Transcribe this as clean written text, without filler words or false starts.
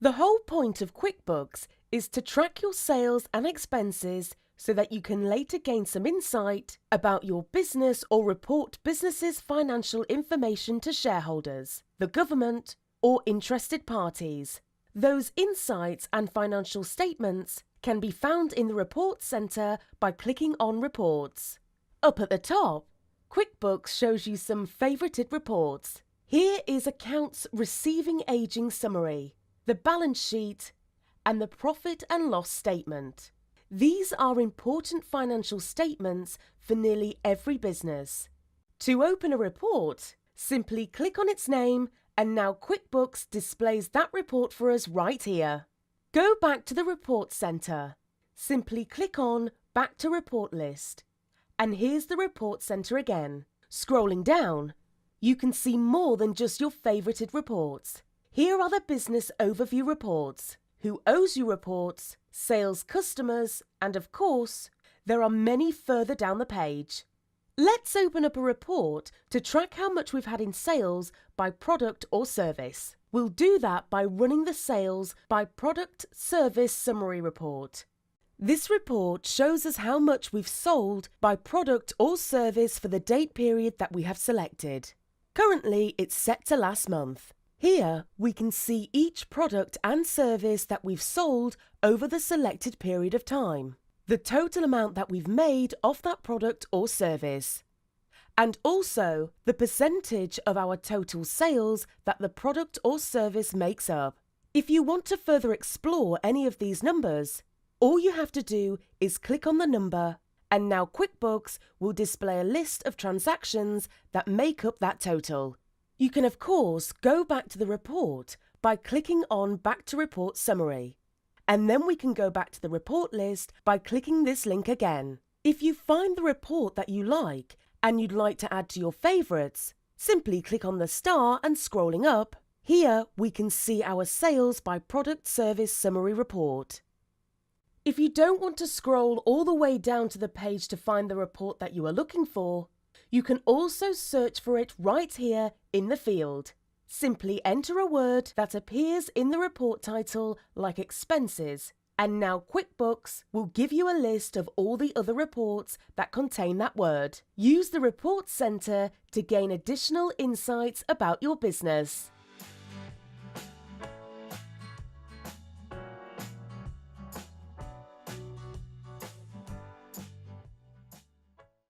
The whole point of QuickBooks is to track your sales and expenses so that you can later gain some insight about your business or report business's financial information to shareholders, the government, or interested parties. Those insights and financial statements can be found in the Report Center by clicking on Reports. Up at the top, QuickBooks shows you some favorited reports. Here is Accounts Receiving Aging Summary, the balance sheet, and the profit and loss statement. These are important financial statements for nearly every business. To open a report, simply click on its name, and now QuickBooks displays that report for us right here. Go back to the Report Center. Simply click on Back to Report List. And here's the Report Center again. Scrolling down, you can see more than just your favorited reports. Here are the business overview reports, who owes you reports, sales customers, and of course, there are many further down the page. Let's open up a report to track how much we've had in sales by product or service. We'll do that by running the Sales by Product Service Summary report. This report shows us how much we've sold by product or service for the date period that we have selected. Currently, it's set to last month. Here, we can see each product and service that we've sold over the selected period of time, the total amount that we've made off that product or service, and also the percentage of our total sales that the product or service makes up. If you want to further explore any of these numbers, all you have to do is click on the number, and now QuickBooks will display a list of transactions that make up that total. You can, of course, go back to the report by clicking on Back to Report Summary. And then we can go back to the report list by clicking this link again. If you find the report that you like and you'd like to add to your favorites, simply click on the star and scrolling up. Here we can see our Sales by Product Service Summary report. If you don't want to scroll all the way down to the page to find the report that you are looking for, you can also search for it right here in the field. Simply enter a word that appears in the report title like expenses, and now QuickBooks will give you a list of all the other reports that contain that word. Use the Report Center to gain additional insights about your business.